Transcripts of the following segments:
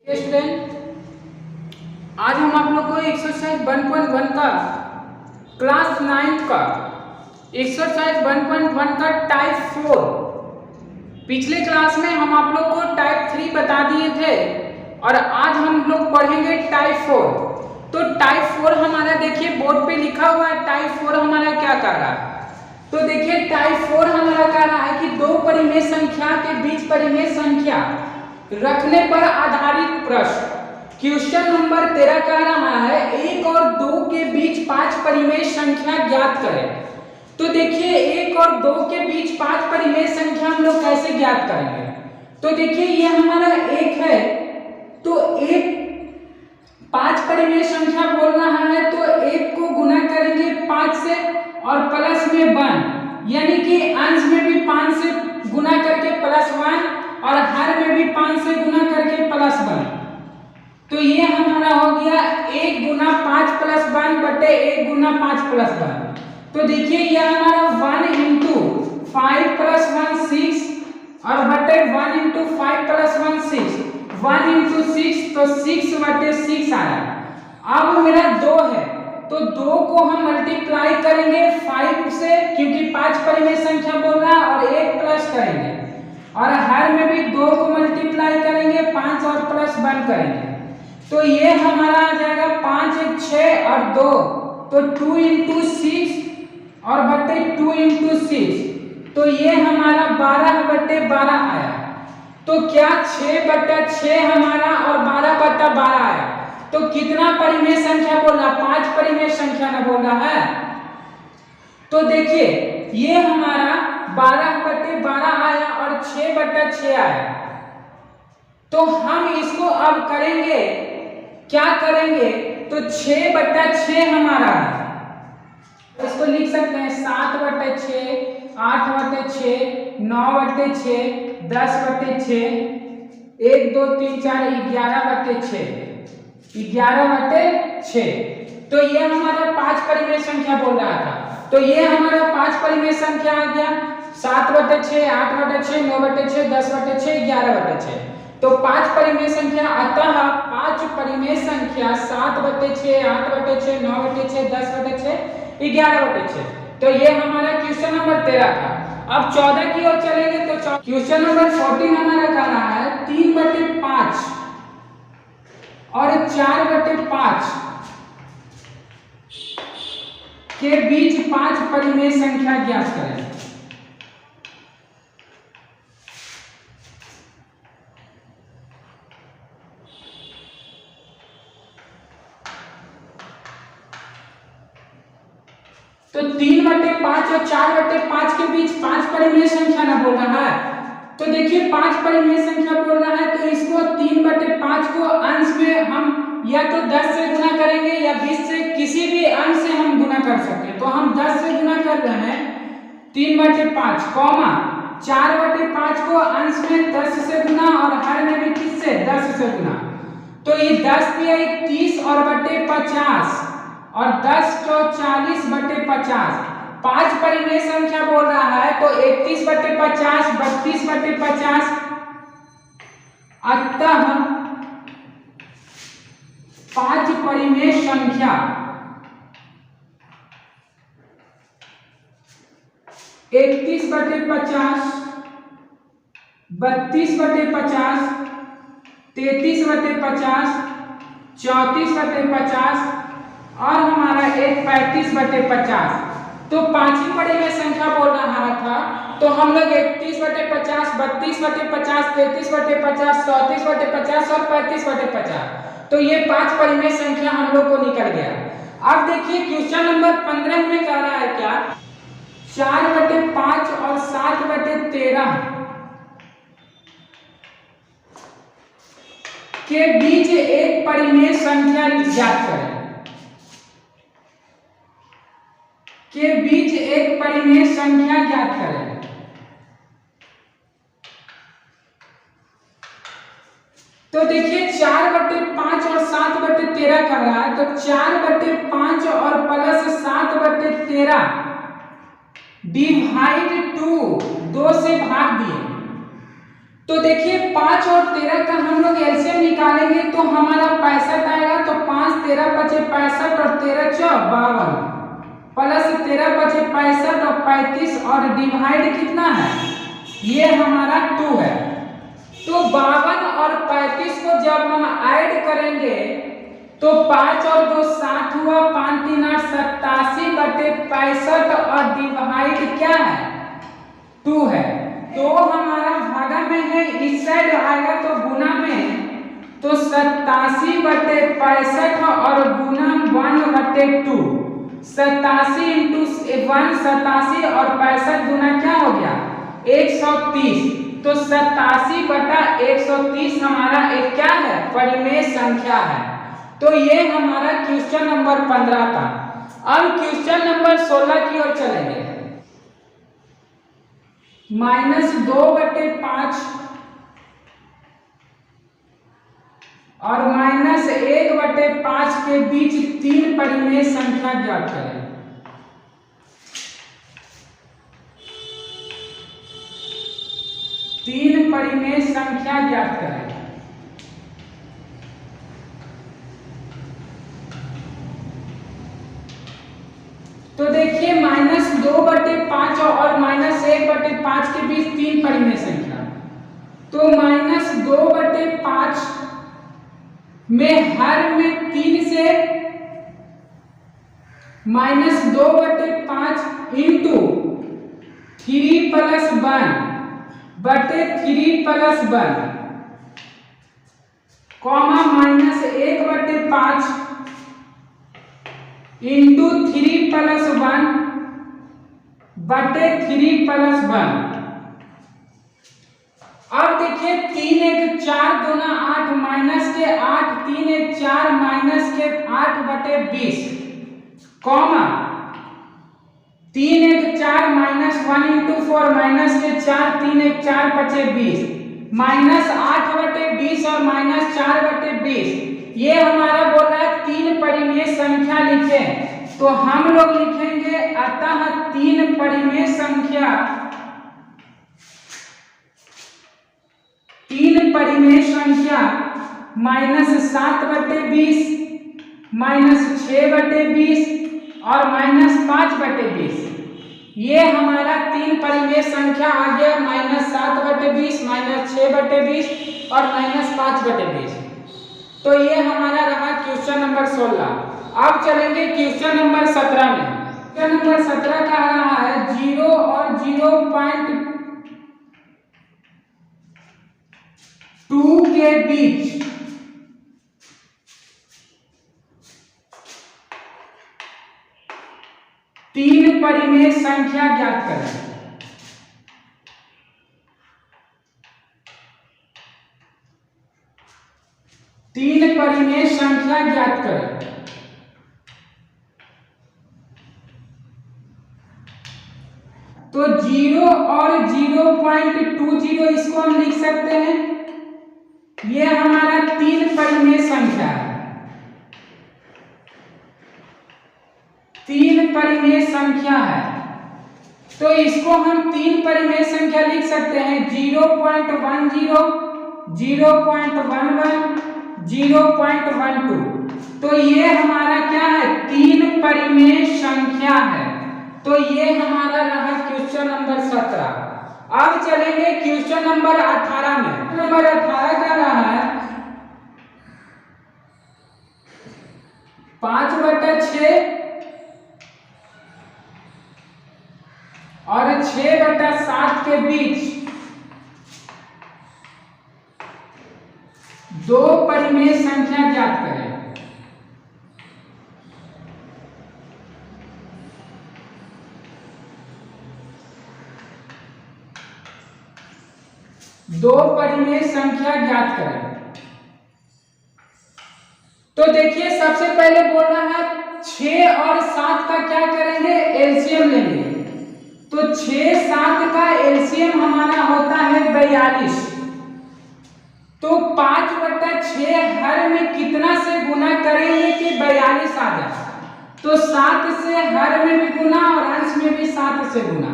Student, आज हम आप लोग को एक्सरसाइज 1.1 का क्लास 9 का एक्सरसाइज 1.1 का टाइप 4, पिछले क्लास में हम आप लोग को टाइप 3 बता दिए थे और आज हम लोग पढ़ेंगे टाइप 4। तो टाइप 4 हमारा देखिए बोर्ड पे लिखा हुआ है। टाइप 4 हमारा क्या कर रहा है, तो देखिए टाइप 4 हमारा कह रहा है कि दो परिमेय संख्या के बीच परिमेय संख्या रखने पर आधारित प्रश्न। क्वेश्चन नंबर 13 कह रहा है 1 और 2 के बीच 5 परिमेय संख्या ज्ञात करें। तो देखिए 1 और 2 के बीच 5 परिमेय संख्या हम लोग कैसे ज्ञात करेंगे। तो देखिए ये हमारा 1 है, तो 5 परिमेय संख्या बोल रहा है, तो 1 को गुना करेंगे 5 से और प्लस में 1, यानी कि अंश में भी 5 से गुना करके प्लस 1 और हर में भी 5 से गुना करके प्लस 1। तो ये हमारा हो गया 1 गुना 5 प्लस 1 बटे 1 गुना 5 प्लस 1। तो देखिए ये हमारा 1 इंटू 5 प्लस 1 6 और बटे 1 इंटू 5 प्लस 1 6, 1 इंटू 6 तो 6 बटे 6 आया। अब मेरा 2 है, तो 2 को हम मल्टीप्लाई करेंगे 5 से, क्योंकि 5 परिमेय संख्या बोल रहा है, और 1 प्लस करेंगे और हर में भी 2 को मल्टीप्लाई करेंगे 5 और प्लस 1 करेंगे। तो ये हमारा आ जाएगा 5 1 6 और 2, तो 2 इंटू 6 और बटे 2 इंटू 6, तो ये हमारा 12 बटे 12 आया। तो क्या 6 बटा 6 हमारा और 12 बटा 12 आया। तो कितना परिमेय संख्या बोल रहा, 5 परिमेय संख्या ना बोल रहा है। तो देखिए ये हमारा 12 बटे 12 आया और 6 बटा 6 आया। तो हम इसको अब करेंगे, क्या करेंगे, तो 6 बटा 6 हमारा है, इसको लिख सकते हैं 7 बटे 6, 8 बटे 6, 9 बटे 6, 10 बटे 6, 1 2 3 4 11 बटे 6, 11 बटे 6। तो ये हमारा 5 परिमेय संख्या बोल रहा था। तो ये हमारा 5 परिमेय संख्या आ गया, 7 बटे 6, 8 बटे 6, 9 बटे 6, 10 बटे 6, 11 बटे 6। तो 5 परिमेय संख्या, अतः 5 परिमेय संख्या 7 बटे 6, 8 बटे 6, 9 बटे 6, 10 बटे 6, 11 बटे 6। तो ये हमारा क्वेश्चन नंबर 13 था। अब 14 की ओर चलेंगे, तो क्वेश्चन नंबर 14 हमारा कह रहा है 3 बटे 5 और 4 बटे 5 के बीच 5 परिमेय संख्या ज्ञात करें। तो 3 बटे 5 और 4 बटे 5 के बीच 5 परिमेय संख्या ना बोल रहा है। तो देखिए 5 परिमेय संख्या बोल रहा है, तो इसको 3 बटे 5 को अंश में हम या तो 10 से गुना करेंगे या 20 से, किसी भी अंश से हम गुना कर सकते हैं। तो हम 10 से गुना कर रहे हैं 3 बटे 5 कॉमा 4 बटे 5 को अंश में 10 से गुना और हर में भी किससे, 10 से गुना। तो ये 10 दिया 30 और बटे 50 और 10 तो 40 बटे 50, 5 परिमेय संख्या बोल रहा है, तो 31 बटे 50, 32 बटे 50, अतः 5 परिमेय संख्या 31 बटे 50, 32 बटे 50, 33 बटे 50, 34 बटे 50 और हमारा 35 बटे 50। तो 5 ही परिमेय संख्या बोल रहा था, तो हम लोग 31 बटे 50, 32 बटे 50, 33 बटे 50, 34 बटे 50 और 35 बटे 50। तो ये 5 परिमेय संख्या हम लोग को निकल गया। अब देखिए क्वेश्चन नंबर 15 में कह रहा है क्या, 4 बटे 5 और 7 बटे 13 के बीच एक परिमेय संख्या ज्ञात करें। के बीच एक परिमेय संख्या ज्ञात करें। तो देखिए 4 बटे 5 और 7 बटे 13 कर रहा है, तो 4 बटे 5 और प्लस 7 बटे 13 डिवाइड 2 से भाग दिए। तो देखिए 5 और 13 का हम लोग एलसीएम निकालेंगे बचे 65 और 13 चौक 52 प्लस 13 बचे 65 और 35 और डिवाइड कितना है, ये हमारा 2 है। तो 52 और 35 को जब हम ऐड करेंगे तो 5 और 2 7 हुआ, 5 3 8 87 बटे 65 और डिवाइड क्या है 2 है। तो हमारा भागा में है, इस साइड आएगा तो गुना में, तो 87 बटे 65 और गुना 1 बटे 2, 87 इंटू 1 87 और 65 गुना क्या हो गया 130। तो 87 बटा 130 हमारा एक क्या है परिमेय संख्या है। तो ये हमारा क्वेश्चन नंबर 15 था। अब क्वेश्चन नंबर 16 की ओर चलेंगे। -2/5 और -1/5 के बीच 3 परिमेय संख्या ज्ञात करें। तीन परिमेय संख्या ज्ञात करें। तो देखिए -2/5 और -1/5 के बीच 3 परिमेय संख्या, तो -2/5 में हर में 3 से -2/5 इंटू 3 + 1 बटे 3 + 1 कॉमा -1/5 इंटू 3 + 1 बटे 3 + 1। अब देखिए 3 1 4 दूना 8 माइनस के 8 3 1 4 माइनस के 8 बटे 20 कॉमा 3 1 4 -1 इंटू 4 माइनस के 4 3 1 4 बचे 20 -8 बटे 20 और -4 बटे 20। ये हमारा बोल रहा है 3 परिमेय संख्या लिखे, तो हम लोग लिखेंगे अतः 3 परिमेय संख्या, 3 परिमेय संख्या -7/20 -6/20 और -5/20। ये हमारा 3 परिमेय संख्या आ गया -7/20 -6/20 और -5/20। तो ये हमारा रहा क्वेश्चन नंबर 16। अब चलेंगे क्वेश्चन नंबर 17 में। क्वेश्चन नंबर 17 का रहा है 0 और 0.2 के बीच 3 परिमेय संख्या ज्ञात करें। तीन परिमेय संख्या ज्ञात करें। तो 0 और 0.20 इसको हम लिख सकते हैं, ये हमारा 3 परिमेय संख्या है। 3 परिमेय संख्या है, तो इसको हम 3 परिमेय संख्या लिख सकते हैं 0.10 0.11 0.12। तो ये हमारा क्या है 3 परिमेय संख्या है। तो ये हमारा रहा क्वेश्चन नंबर 17। अब चलेंगे क्वेश्चन नंबर 18 में। नंबर 18 का रहा है 5/6 और 6/7 के बीच 2 परिमेय संख्या ज्ञात करें। दो परिमेय संख्या ज्ञात करें। तो देखिए सबसे पहले बोल रहा है 6 और 7 का क्या करेंगे एलसीएम लेंगे। तो 6 7 का एलसीएम हमारा होता है 42। तो 5/6 हर में कितना से गुना करेंगे कि 42 आ जाए। तो 7 से हर में भी गुना और अंश में भी 7 से गुना।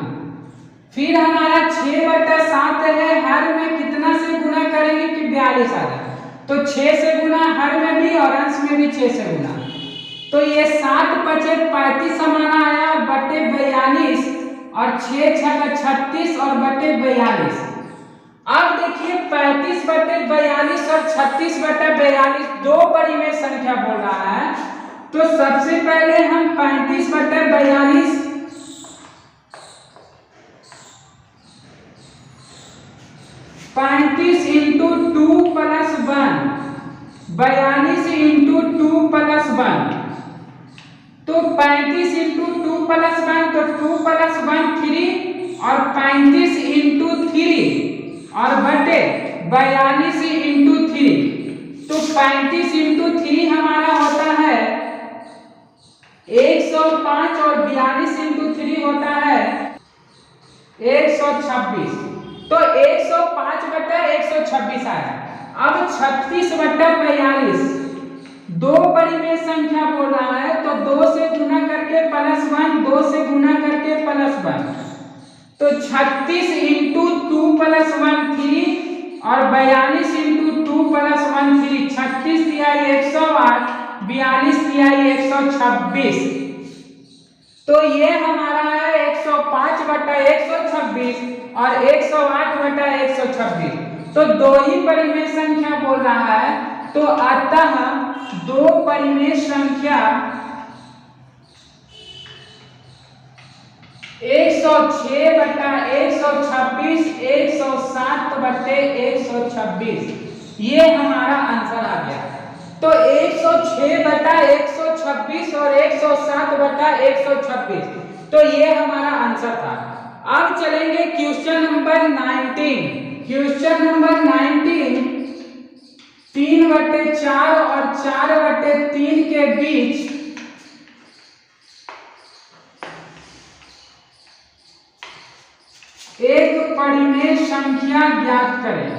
फिर हमारा 6/7 है, हर में कितना से गुना करेंगे कि 42 आ जाए। तो 6 से गुना हर में भी और अंश में भी 6 से गुना। तो ये 7×5 = 35 हमारा आया बटे 42 और 6×6 = 36 और बटे 42। अब देखिए 35/42 और 36/42 दो परिमेय संख्या बोल रहा है। तो सबसे पहले हम 35/42 35 × 2 + 1 42 × 2 + 1 तो 35 × 2 + 1 तो 2 + 1 3 और 35 × 3 और बटे 42 × 3 तो 35 × 3 हमारा होता है 105 और 42 × 3 होता है 126। तो 105/126 आया। अब 36/42 दो परिमेय संख्या बोल रहा है तो 2 से गुना करके +1 2 से गुना करके +1 तो 36 × 2 + 1 3 और 42 × 2 + 1 3 36 दिया 108 42 दिया 126। तो ये हमारा है 105/126 और 108/126 तो दो ही परिमेय संख्या बोल रहा है। तो अतः दो परिमेय संख्या 106/126 107/126 ये हमारा आंसर आ गया। तो 106/126 और 107/126 तो ये हमारा आंसर था। अब चलेंगे क्वेश्चन नंबर 19। क्वेश्चन नंबर 19 3/4 और 4/3 के बीच एक परिमेय संख्या ज्ञात करें।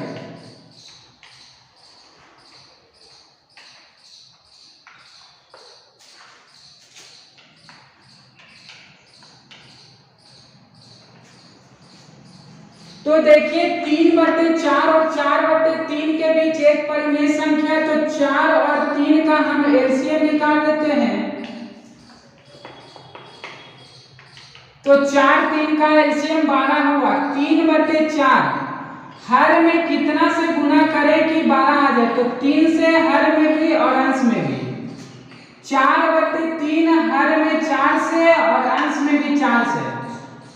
तो देखिए 3/4 और 4/3 के बीच एक परिमेय संख्या तो 4 और 3 का हम एलसीएम निकाल लेते हैं। तो 4 3 का एलसीएम 12 हुआ। 3/4 हर में कितना से गुना करें कि 12 आ जाए तो 3 से हर में भी और अंश में भी 4/3 हर में 4 से और अंश में भी 4 से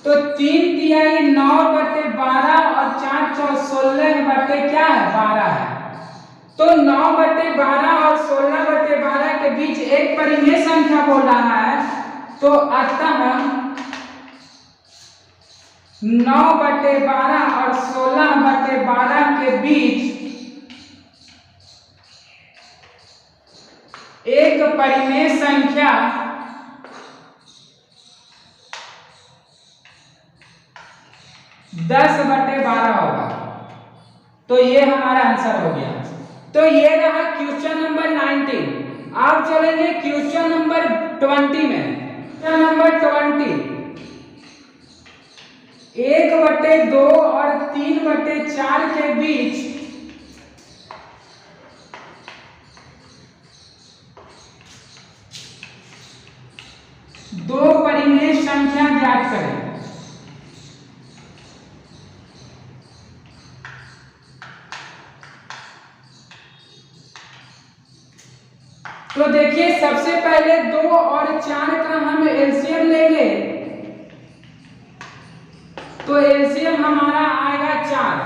तो 3 तिहाई 9/12 और 4 × 16 बटे क्या है 12 है। तो 9/12 और 16/12 के बीच एक परिमेय संख्या बोल रहा है। तो अतः 9/12 और 16/12 के बीच एक परिमेय संख्या 10/12 होगा। तो ये हमारा आंसर हो गया। तो ये रहा क्वेश्चन नंबर 19। अब चलेंगे क्वेश्चन नंबर 20 में। क्वेश्चन नंबर 20 1/2 और 3/4 के बीच दो परिमेय संख्या ज्ञात करें। तो देखिए सबसे पहले 2 और 4 का हम एलसीएम लेंगे तो एलसीएम हमारा आएगा 4।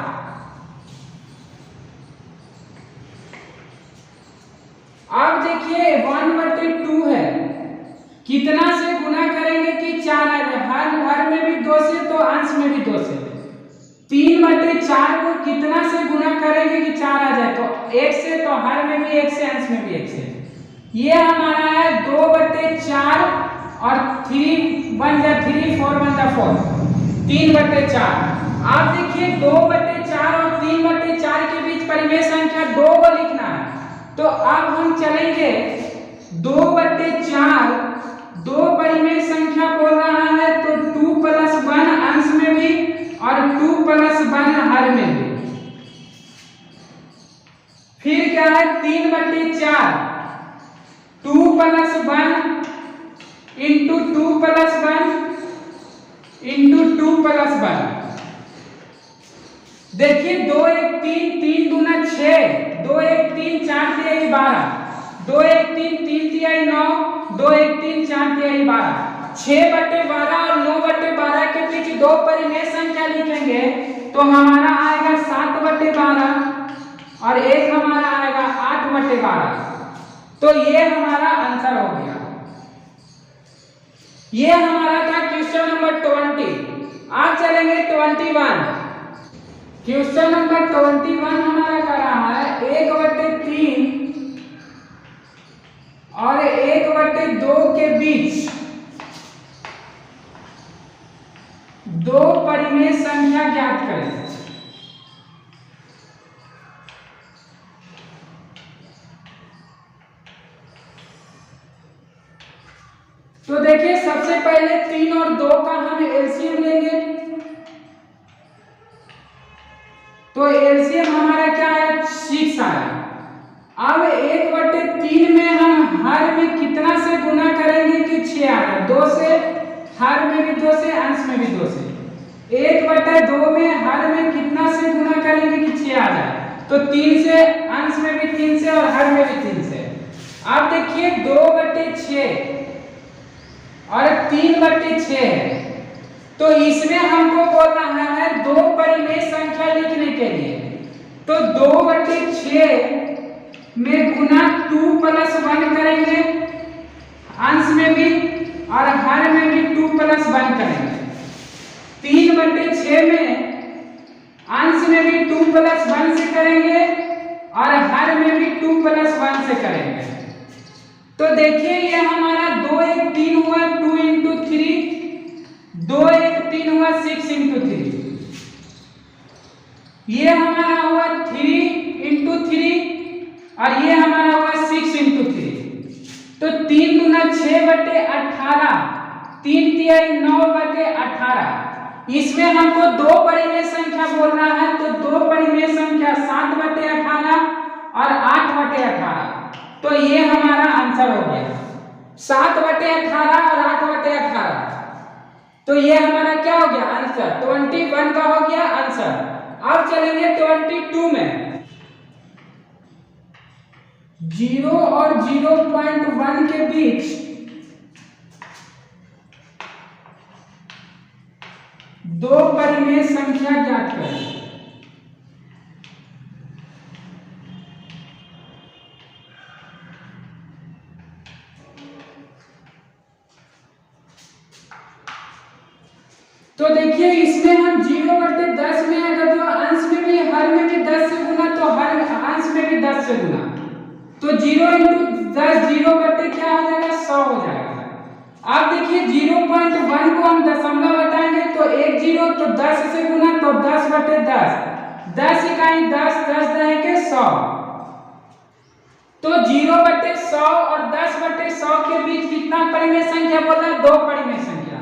अब देखिए 1/2 है कितना से गुना करेंगे कि 4 आ जाए। हर में भी 2 से तो अंश में भी 2 से 3/4 को कितना से गुना करेंगे कि 4 आ जाए तो 1 से तो हर में भी 1 से अंश में भी 1 से ये हमारा है 2/4 और 3 1 जा 3 4 1 जा 4 3/4। आप देखिए 2/4 और 3/4 के बीच परिमेय संख्या 2 को लिखना है। तो अब हम चलेंगे 2/4 दो परिमेय संख्या बोल रहा है तो 2 + 1 अंश में भी और 2 + 1 हर में भी। फिर क्या है 3/4 2 +1 इंटू 2+1 देखिए 2 1 3 3 दूना 6 2 1 3 4 तिहाई 12 2 1 3 3 तिहाई 9 2 1 3 4 तिहाई 12 6/12 और 9/12 के बीच दो परिमेय संख्या लिखेंगे तो हमारा आएगा 7/12 और एक हमारा आएगा 8/12। तो ये हमारा आंसर हो गया। ये हमारा था क्वेश्चन नंबर 20। आप चलेंगे 21। क्वेश्चन नंबर 21 हमारा कर रहा है 1/3 और 1/2 के बीच दो परिमेय संख्या ज्ञात करें। तो देखिए सबसे पहले 3 और 2 का हम एलसीएम लेंगे। तो एलसीएम हमारा क्या है 6 आया। अब 1/3 में हम हर में कितना से गुना करेंगे कि 6 आएगा। 2 से हर में भी 2 से अंश में भी 2 से 1/2 में हर में कितना से गुना करेंगे कि 6 आ जाए। तो 3 से अंश में भी 3 से और हर में भी 3 से। अब देखिए 2/6 और 3/6 है। तो इसमें हमको बोल रहा है दो परिमेय संख्या लिखने के लिए। तो 2/6 में गुना 2+1 करेंगे अंश में भी और हर में भी 2+1 करेंगे। 3/6 में अंश में भी 2+1 से करेंगे और हर में भी 2+1 से करेंगे। तो देखिए ये हमारा 2 1 3 हुआ 2 इंटू 3 2 1 3 हुआ 6 इंटू 3। ये हमारा हुआ 3 इंटू 3 और ये हमारा हुआ 6 इंटू 3। तो 3 दूना 6/18 3 तिहाई 9/18। इसमें हमको दो परिमेय संख्या बोल रहा है। तो दो परिमेय संख्या 7/18 और 8/18। तो ये हमारा आंसर हो गया 7/18 और 8/18। तो ये हमारा क्या हो गया आंसर 21 का हो गया आंसर। अब चलेंगे 22 में। 0 और 0.1 के बीच दो परिमेय संख्या ज्ञात करें। तो देखिए इसमें हम 0/10 में अगर जो अंश में भी हर में भी 10 से गुना तो हर अंश में भी 10 से गुना। तो 0 × 10 0 क्या हो जाएगा 100 हो जाएगा। अब देखिए 0.1 को हम दशमलव बताएंगे तो 1 0 तो 10 से गुना तो 10/10 10 इकाई 10 10 के 100। तो 0/100 और 10/100 के बीच कितना परिमेय संख्या बोला है दो परिमेय संख्या।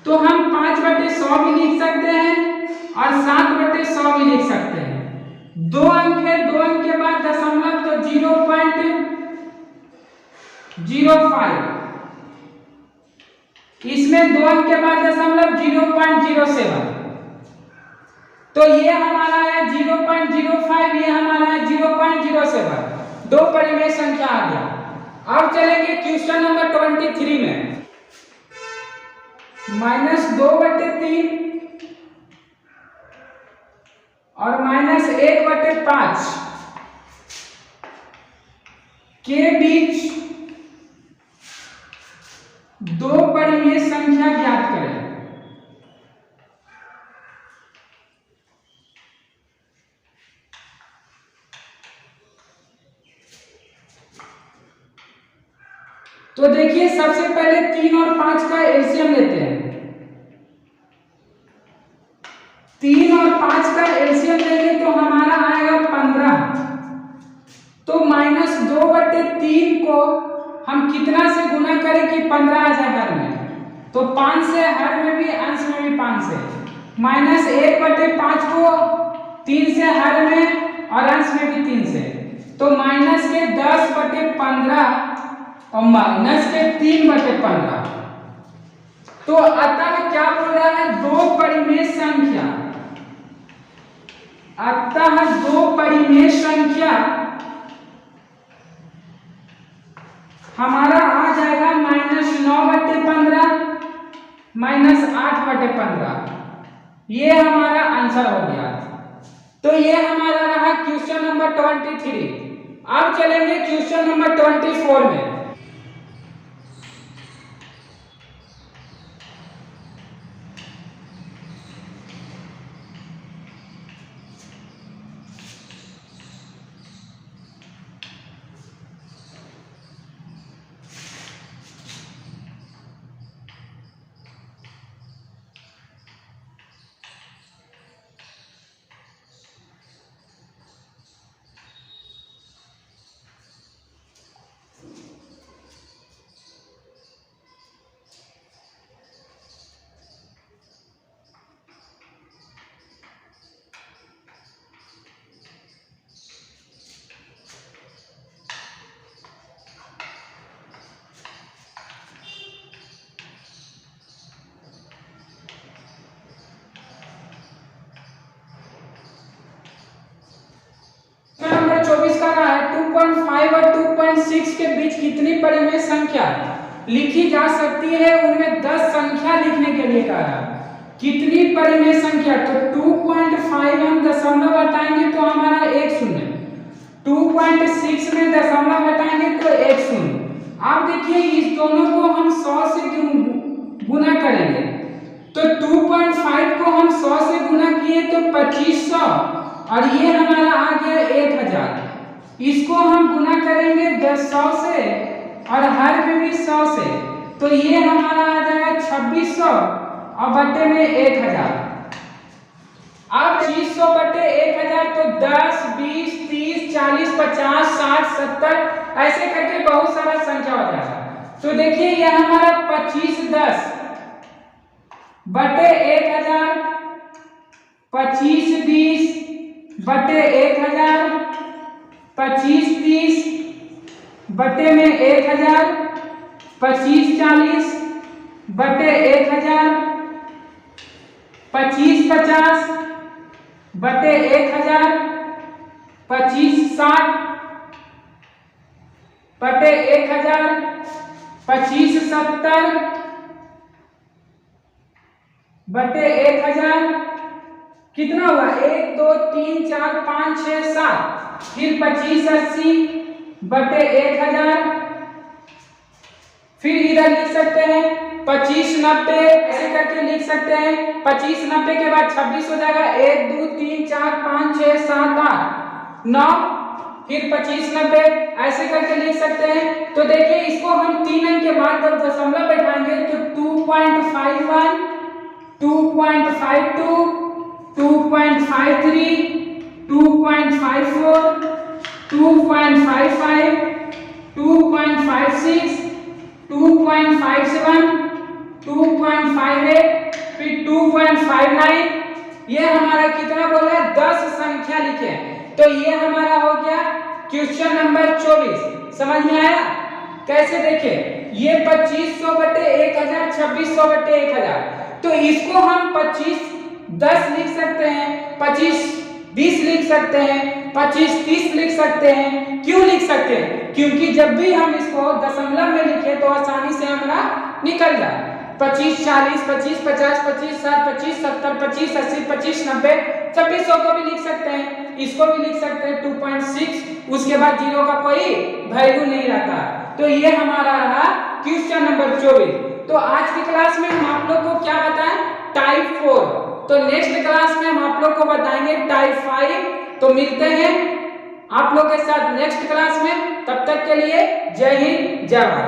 तो हम 5/100 भी लिख सकते हैं और 7/100 भी लिख सकते हैं। 2 अंक है 2 अंक के बाद दशमलव तो 0.05। इसमें 2 अंक के बाद दशमलव 0.07। तो ये हमारा है 0.05 ये हमारा है 0.07। दो परिमेय संख्या आ गया। अब चलेंगे क्वेश्चन नंबर 23 में। -2/3 और -1/5 के बीच दो परिमेय संख्या ज्ञात करें। तो देखिए सबसे पहले 3 और 5 का एलसीएम लेते हैं। 3 और 5 का एलसीएम लेंगे तो हमारा आएगा 15। तो -2/3 को हम कितना से गुना करें कि 15 आ जाए हर में। तो 5 से हर में भी अंश में भी 5 से। -1/5 को 3 से हर में और अंश में भी 3 से। तो -10/15 और माइनस के 3/15। तो अतः क्या बोल रहा है, दो परिमेय संख्या, अतः दो परिमेय संख्या हमारा आ जाएगा -9/15 -8/15। ये हमारा आंसर हो गया। तो ये हमारा रहा क्वेश्चन नंबर 23। अब चलेंगे क्वेश्चन नंबर 24 में। नंबर 24 का रहा है 2.5 और 2.6 के बीच कितनी परिमेय संख्या लिखी जा सकती है, उनमें 10 संख्या लिखने के लिए कहा है। कितनी परिमेय संख्या, तो 2.5 हम दशमलव हटाएंगे तो हमारा 1 शून्य, 2.6 में दशमलव हटाएंगे तो 1 शून्य। आप देखिए इस दोनों को हम 100 से गुना करेंगे, तो 2.5 को हम 100 से गुना किए तो 2500, और ये हमारा आ गया 1000। इसको हम गुना करेंगे 100 से और हर में भी 100 से, तो ये हमारा आ जाएगा 2600 और बटे में 1000। अब 2500 बटे 1000 तो 10, 20, 30, 40, 50, 60, 70 ऐसे करके बहुत सारा संख्या हो जाएगा। तो देखिए ये हमारा 2510 बटे 1000, 2520 बटे 1000, 2530 बटे में 1000, 2540 बटे 1000, 2550 बटे 1000, 2560 बटे 1000, 2570 बटे 1000, कितना हुआ 1 2 3 4 5 6 7, फिर 2580 बटे 1000, फिर इधर लिख सकते हैं 2590 ऐसे करके लिख सकते हैं। 2590 के बाद 26 हो जाएगा, 1 2 3 4 5 6 7 8 9, फिर 2590 ऐसे करके लिख सकते हैं। तो देखिए इसको हम 3 अंक के बाद जब दशमलव बैठाएंगे तो 2.51, 2.52, 2.53, 2.54, 2.55, 2.56, 2.57, 2.58, फिर 2.59। ये हमारा कितना बोला है, 10 संख्या लिखे। तो ये हमारा हो गया क्वेश्चन नंबर 24। समझ में आया? कैसे देखे, ये 2500 बटे 1000, 2600 बटे 1000, तो इसको हम 2510 लिख सकते हैं, 2520 लिख सकते हैं, 2530 लिख सकते हैं। क्यों लिख सकते हैं? क्योंकि जब भी हम इसको दशमलव में लिखे तो आसानी से हमारा निकल जाए। 25 40, 25 50, 25 60, 25 70, 25 80, 25 90, 2600 को भी लिख सकते हैं, इसको भी लिख सकते हैं 2.6, उसके बाद जीरो का कोई वैल्यू नहीं रहता। तो ये हमारा रहा क्वेश्चन नंबर 24। तो आज की क्लास में हम आप लोग को क्या बताएं, टाइप 4। तो नेक्स्ट क्लास में हम आप लोग को बताएंगे टाइप 5। तो मिलते हैं आप लोग के साथ नेक्स्ट क्लास में, तब तक के लिए जय हिंद जय भारत।